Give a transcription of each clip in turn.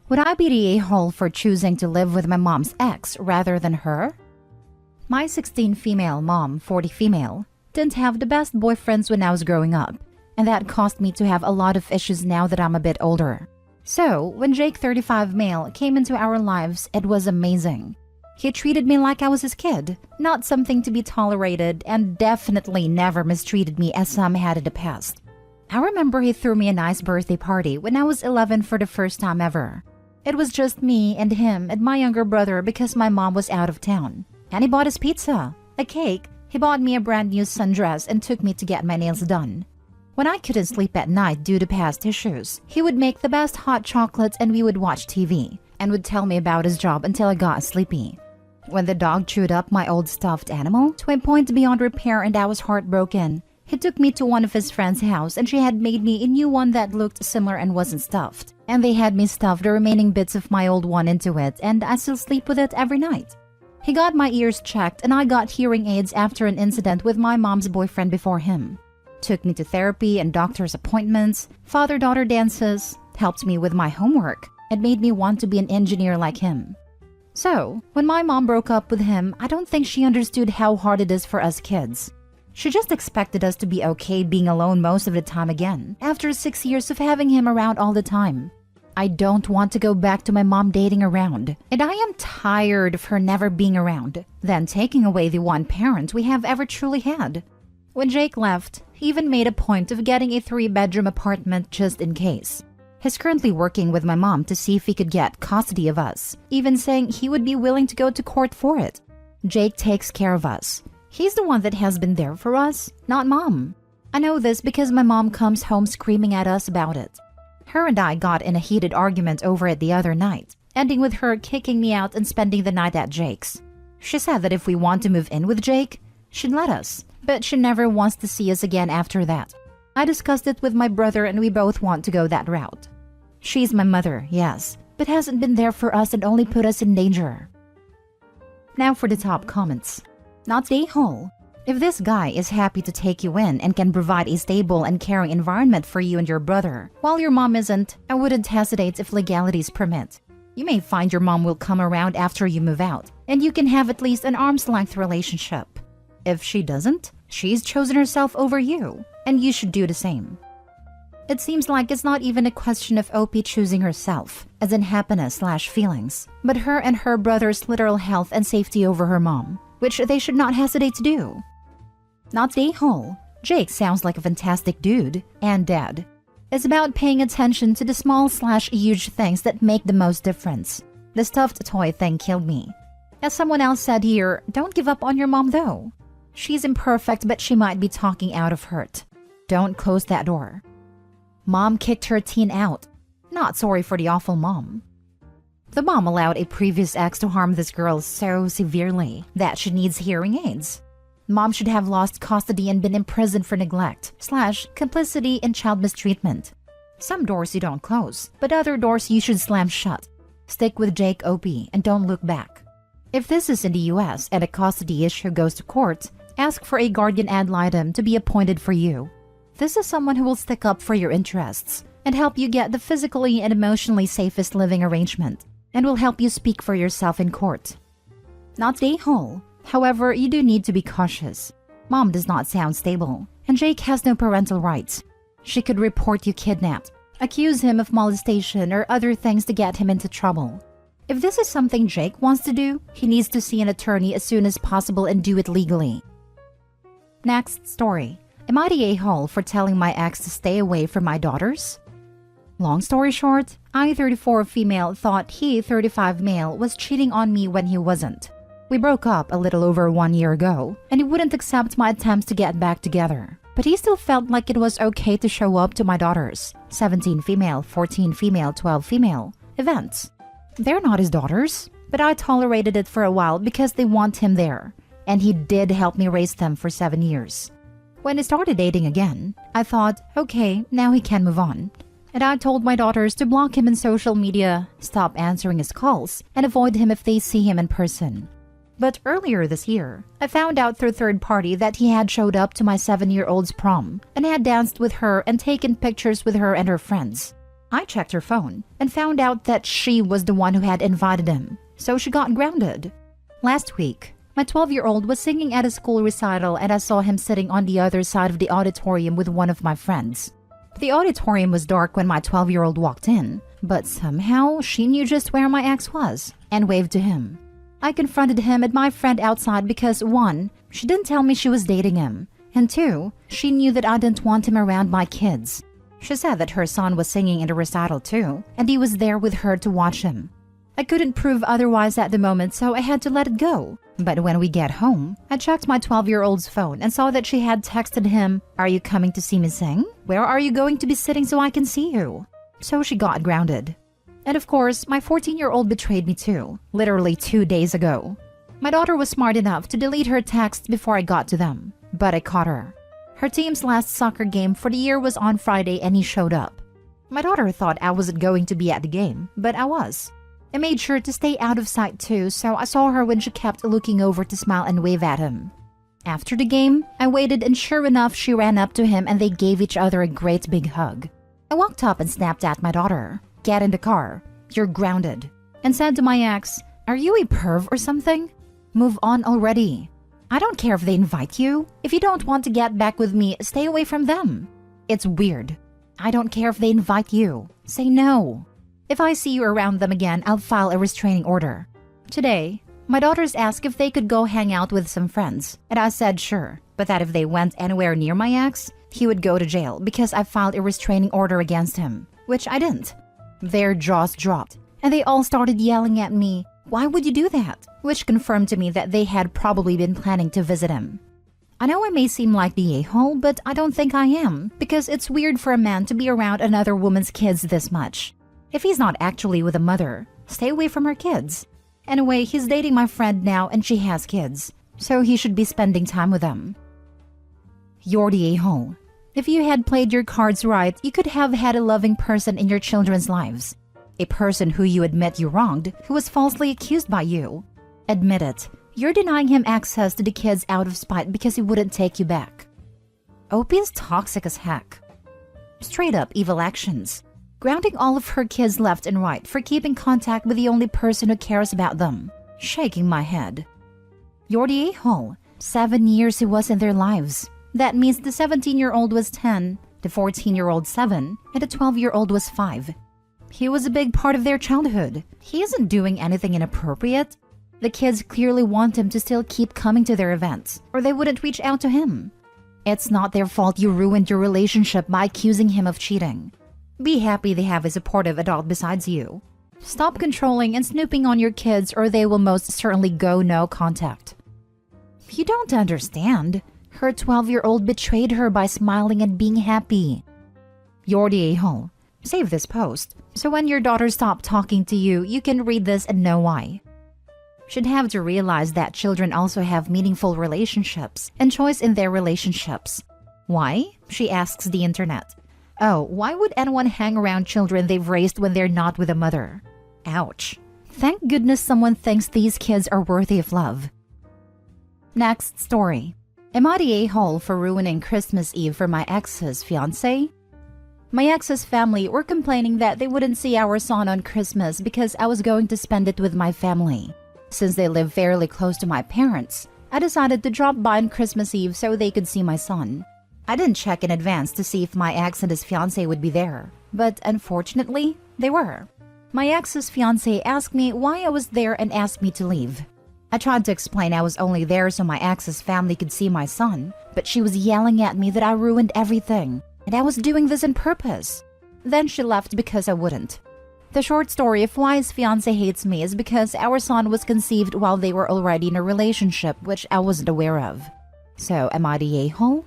Would I be the a-hole for choosing to live with my mom's ex rather than her? My 16 female mom, 40 female, didn't have the best boyfriends when I was growing up, and that caused me to have a lot of issues now that I'm a bit older. So, when Jake 35 male came into our lives, it was amazing. He treated me like I was his kid, not something to be tolerated, and definitely never mistreated me as some had in the past. I remember he threw me a nice birthday party when I was 11 for the first time ever. It was just me and him and my younger brother because my mom was out of town. And he bought us pizza, a cake, he bought me a brand new sundress and took me to get my nails done. When I couldn't sleep at night due to past issues, he would make the best hot chocolates and we would watch TV, and would tell me about his job until I got sleepy. When the dog chewed up my old stuffed animal to a point beyond repair and I was heartbroken, he took me to one of his friend's house and she had made me a new one that looked similar and wasn't stuffed. And they had me stuff the remaining bits of my old one into it, and I still sleep with it every night. He got my ears checked and I got hearing aids after an incident with my mom's boyfriend before him. Took me to therapy and doctor's appointments, father-daughter dances, helped me with my homework, and made me want to be an engineer like him. So, when my mom broke up with him, I don't think she understood how hard it is for us kids. She just expected us to be okay being alone most of the time again, after 6 years of having him around all the time. I don't want to go back to my mom dating around, and I am tired of her never being around, then taking away the one parent we have ever truly had. When Jake left, he even made a point of getting a 3-bedroom apartment just in case. He's currently working with my mom to see if he could get custody of us, even saying he would be willing to go to court for it. Jake takes care of us. He's the one that has been there for us, not mom. I know this because my mom comes home screaming at us about it. Her and I got in a heated argument over it the other night, ending with her kicking me out and spending the night at Jake's. She said that if we want to move in with Jake, she'd let us, but she never wants to see us again after that. I discussed it with my brother and we both want to go that route. She's my mother, yes, but hasn't been there for us and only put us in danger. Now for the top comments. Not the a-hole. If this guy is happy to take you in and can provide a stable and caring environment for you and your brother, while your mom isn't, I wouldn't hesitate if legalities permit. You may find your mom will come around after you move out, and you can have at least an arm's-length relationship. If she doesn't, she's chosen herself over you, and you should do the same. It seems like it's not even a question of OP choosing herself, as in happiness/feelings, but her and her brother's literal health and safety over her mom, which they should not hesitate to do. Not the a-hole. Jake sounds like a fantastic dude and dad. It's about paying attention to the small/huge things that make the most difference. The stuffed toy thing killed me. As someone else said here, don't give up on your mom though. She's imperfect, but she might be talking out of hurt. Don't close that door. Mom kicked her teen out. Not sorry for the awful mom. The mom allowed a previous ex to harm this girl so severely that she needs hearing aids. Mom should have lost custody and been imprisoned for neglect/complicity in child mistreatment. Some doors you don't close, but other doors you should slam shut. Stick with Jake OP and don't look back. If this is in the US and a custody issue goes to court, ask for a guardian ad litem to be appointed for you. This is someone who will stick up for your interests and help you get the physically and emotionally safest living arrangement, and will help you speak for yourself in court. Not the a-hole. However, you do need to be cautious. Mom does not sound stable, and Jake has no parental rights. She could report you kidnapped, accuse him of molestation or other things to get him into trouble. If this is something Jake wants to do, he needs to see an attorney as soon as possible and do it legally. Next story. Am I the a-hole for telling my ex to stay away from my daughters? Long story short, I 34 female thought he 35 male was cheating on me when he wasn't. We broke up a little over 1 year ago, and he wouldn't accept my attempts to get back together. But he still felt like it was okay to show up to my daughters, 17 female, 14 female, 12 female, events. They're not his daughters, but I tolerated it for a while because they want him there, and he did help me raise them for 7 years. When he started dating again, I thought, okay, now he can move on. And I told my daughters to block him in social media, stop answering his calls, and avoid him if they see him in person. But earlier this year, I found out through third party that he had showed up to my 7-year-old's prom and had danced with her and taken pictures with her and her friends. I checked her phone and found out that she was the one who had invited him, so she got grounded. Last week, my 12-year-old was singing at a school recital and I saw him sitting on the other side of the auditorium with one of my friends. The auditorium was dark when my 12-year-old walked in, but somehow she knew just where my ex was and waved to him. I confronted him and my friend outside because 1, she didn't tell me she was dating him, and 2, she knew that I didn't want him around my kids. She said that her son was singing in the recital too, and he was there with her to watch him. I couldn't prove otherwise at the moment, so I had to let it go. But when we get home, I checked my 12-year-old's phone and saw that she had texted him, "Are you coming to see me sing? Where are you going to be sitting so I can see you?" So she got grounded. And of course, my 14-year-old betrayed me too, literally 2 days ago. My daughter was smart enough to delete her texts before I got to them, but I caught her. Her team's last soccer game for the year was on Friday and he showed up. My daughter thought I wasn't going to be at the game, but I was. I made sure to stay out of sight too, so I saw her when she kept looking over to smile and wave at him. After the game, I waited and sure enough she ran up to him and they gave each other a great big hug. I walked up and snapped at my daughter, "Get in the car, you're grounded," and said to my ex, "Are you a perv or something? Move on already. I don't care if they invite you. If you don't want to get back with me, stay away from them. It's weird. I don't care if they invite you. Say no. If I see you around them again, I'll file a restraining order." Today, my daughters asked if they could go hang out with some friends, and I said sure, but that if they went anywhere near my ex, he would go to jail because I filed a restraining order against him, which I didn't. Their jaws dropped, and they all started yelling at me, "Why would you do that?" Which confirmed to me that they had probably been planning to visit him. I know I may seem like the a-hole, but I don't think I am, because it's weird for a man to be around another woman's kids this much. If he's not actually with a mother, stay away from her kids. Anyway, he's dating my friend now and she has kids, so he should be spending time with them. You're the a-hole. If you had played your cards right, you could have had a loving person in your children's lives. A person who you admit you wronged, who was falsely accused by you. Admit it. You're denying him access to the kids out of spite because he wouldn't take you back. OP is toxic as heck. Straight up evil actions. Grounding all of her kids left and right for keeping contact with the only person who cares about them. Shaking my head. You're the a-hole. 7 years he was in their lives. That means the 17-year-old was 10, the 14-year-old 7, and the 12-year-old was 5. He was a big part of their childhood. He isn't doing anything inappropriate. The kids clearly want him to still keep coming to their events, or they wouldn't reach out to him. It's not their fault you ruined your relationship by accusing him of cheating. Be happy they have a supportive adult besides you. Stop controlling and snooping on your kids or they will most certainly go no contact. You don't understand. Her 12-year-old betrayed her by smiling and being happy. You're the a-hole. Save this post, so when your daughter stops talking to you, you can read this and know why. Should have to realize that children also have meaningful relationships and choice in their relationships. Why? She asks the internet. Oh, why would anyone hang around children they've raised when they're not with a mother? Ouch. Thank goodness someone thinks these kids are worthy of love. Next story. Am I the a-hole for ruining Christmas Eve for my ex's fiancé? My ex's family were complaining that they wouldn't see our son on Christmas because I was going to spend it with my family. Since they live fairly close to my parents, I decided to drop by on Christmas Eve so they could see my son. I didn't check in advance to see if my ex and his fiancé would be there, but unfortunately, they were. My ex's fiancé asked me why I was there and asked me to leave. I tried to explain I was only there so my ex's family could see my son, but she was yelling at me that I ruined everything, and I was doing this on purpose. Then she left because I wouldn't. The short story of why his fiancé hates me is because our son was conceived while they were already in a relationship, which I wasn't aware of. So, am I the a-hole?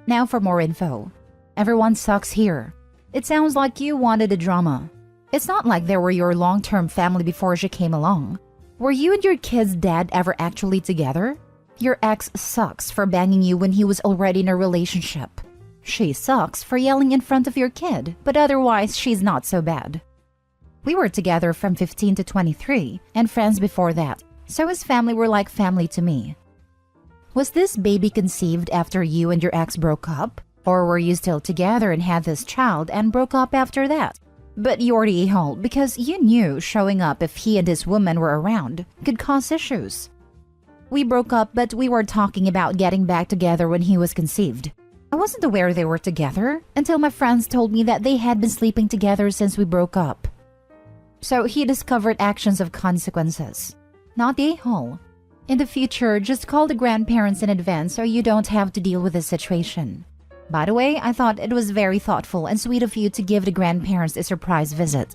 Now for more info. Everyone sucks here. It sounds like you wanted a drama. It's not like they were your long-term family before she came along. Were you and your kid's dad ever actually together? Your ex sucks for banging you when he was already in a relationship. She sucks for yelling in front of your kid, but otherwise she's not so bad. We were together from 15 to 23 and friends before that, so his family were like family to me. Was this baby conceived after you and your ex broke up? Or were you still together and had this child and broke up after that? But you're the a-hole because you knew showing up if he and his woman were around could cause issues. We broke up, but we were talking about getting back together when he was conceived. I wasn't aware they were together until my friends told me that they had been sleeping together since we broke up. So he discovered actions of consequences. Not the a-hole. In the future, just call the grandparents in advance so you don't have to deal with this situation. By the way, I thought it was very thoughtful and sweet of you to give the grandparents a surprise visit.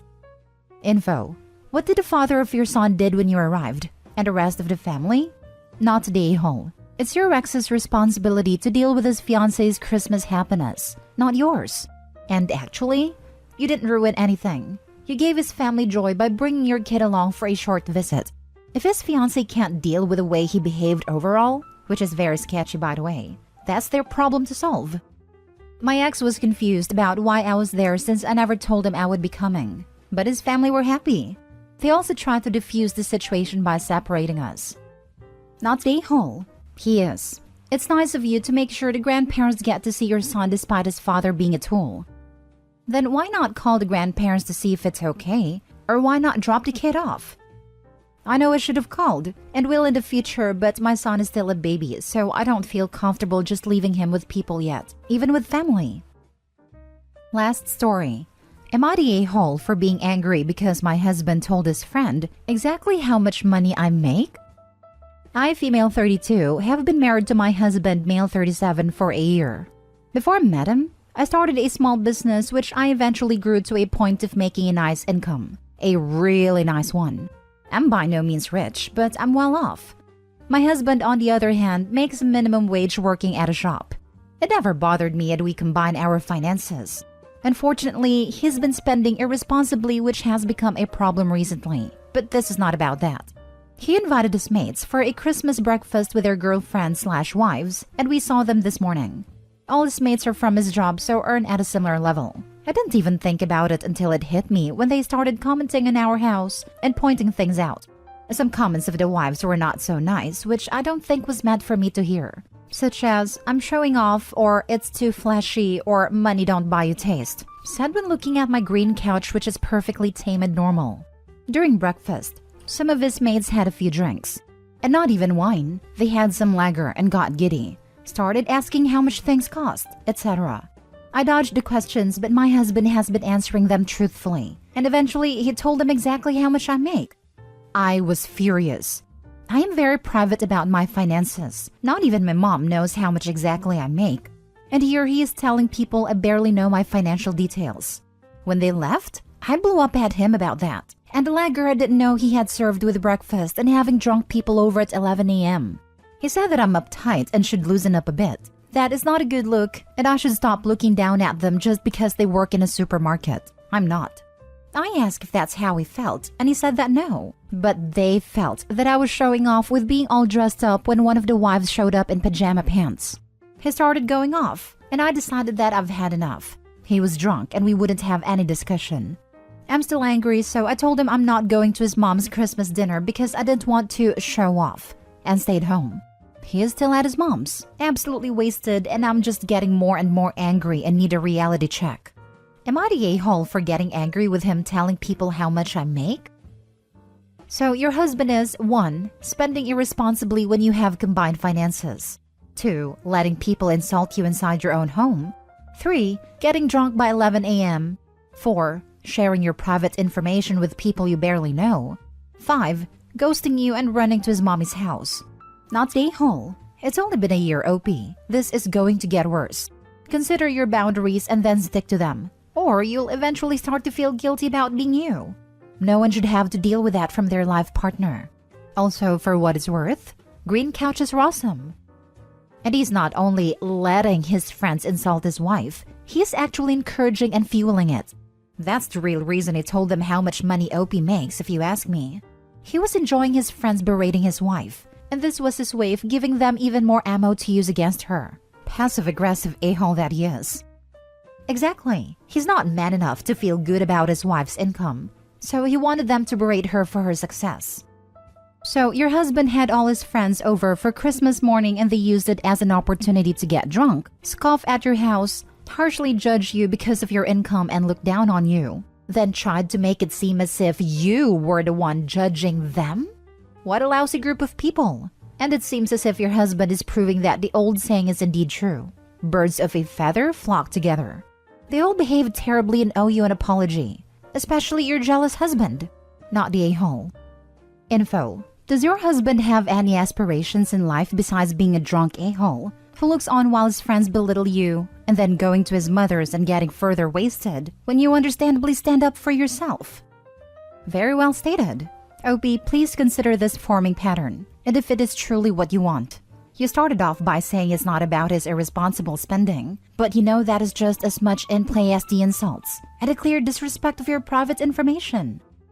Info. What did the father of your son did when you arrived? And the rest of the family? Not the a-hole. It's your ex's responsibility to deal with his fiancé's Christmas happiness, not yours. And actually, you didn't ruin anything. You gave his family joy by bringing your kid along for a short visit. If his fiancé can't deal with the way he behaved overall, which is very sketchy by the way, that's their problem to solve. My ex was confused about why I was there since I never told him I would be coming. But his family were happy. They also tried to defuse the situation by separating us. Not the a-hole. He is. It's nice of you to make sure the grandparents get to see your son despite his father being a tool. Then why not call the grandparents to see if it's okay? Or why not drop the kid off? I know I should have called, and will in the future, but my son is still a baby, so I don't feel comfortable just leaving him with people yet, even with family. Last story. Am I the a-hole for being angry because my husband told his friend exactly how much money I make? I, female 32, have been married to my husband, male 37, for a year. Before I met him, I started a small business which I eventually grew to a point of making a nice income. A really nice one. I'm by no means rich, but I'm well off. My husband, on the other hand, makes minimum wage working at a shop. It never bothered me that we combine our finances. Unfortunately, he's been spending irresponsibly, which has become a problem recently. But this is not about that. He invited his mates for a Christmas breakfast with their girlfriends/wives, and we saw them this morning. All his mates are from his job, so earn at a similar level. I didn't even think about it until it hit me when they started commenting on our house and pointing things out. Some comments of the wives were not so nice, which I don't think was meant for me to hear. Such as, I'm showing off, or it's too flashy, or money don't buy you taste. Said when looking at my green couch, which is perfectly tame and normal. During breakfast, some of his mates had a few drinks. And not even wine. They had some lager and got giddy. Started asking how much things cost, etc. I dodged the questions, but my husband has been answering them truthfully. And eventually, he told them exactly how much I make. I was furious. I am very private about my finances. Not even my mom knows how much exactly I make. And here he is telling people I barely know my financial details. When they left, I blew up at him about that. And the lager I didn't know he had served with breakfast and having drunk people over at 11 a.m. He said that I'm uptight and should loosen up a bit. That is not a good look, and I should stop looking down at them just because they work in a supermarket. I'm not. I asked if that's how he felt, and he said that no. But they felt that I was showing off with being all dressed up when one of the wives showed up in pajama pants. He started going off, and I decided that I've had enough. He was drunk, and we wouldn't have any discussion. I'm still angry, so I told him I'm not going to his mom's Christmas dinner because I didn't want to show off, and stayed home. He is still at his mom's, absolutely wasted, and I'm just getting more and more angry and need a reality check. Am I the a-hole for getting angry with him telling people how much I make? So your husband is 1. Spending irresponsibly when you have combined finances. 2. Letting people insult you inside your own home. 3. Getting drunk by 11 a.m. 4. Sharing your private information with people you barely know. 5. Ghosting you and running to his mommy's house. Not the a-hole. It's only been a year, OP. This is going to get worse. Consider your boundaries and then stick to them. Or you'll eventually start to feel guilty about being you. No one should have to deal with that from their life partner. Also, for what it's worth, green couches are awesome. And he's not only letting his friends insult his wife, he's actually encouraging and fueling it. That's the real reason he told them how much money OP makes, if you ask me. He was enjoying his friends berating his wife, and this was his way of giving them even more ammo to use against her. Passive-aggressive a-hole that he is. Exactly. He's not man enough to feel good about his wife's income, so he wanted them to berate her for her success. So your husband had all his friends over for Christmas morning and they used it as an opportunity to get drunk, scoff at your house, harshly judge you because of your income and look down on you, then tried to make it seem as if you were the one judging them? What a lousy group of people. And it seems as if your husband is proving that the old saying is indeed true. Birds of a feather flock together. They all behaved terribly and owe you an apology, especially your jealous husband, not the a-hole. Info. Does your husband have any aspirations in life besides being a drunk a-hole who looks on while his friends belittle you and then going to his mother's and getting further wasted when you understandably stand up for yourself? Very well stated. OP, please consider this forming pattern, and if it is truly what you want. You started off by saying it's not about his irresponsible spending, but you know that is just as much in play as the insults and a clear disrespect of your private information.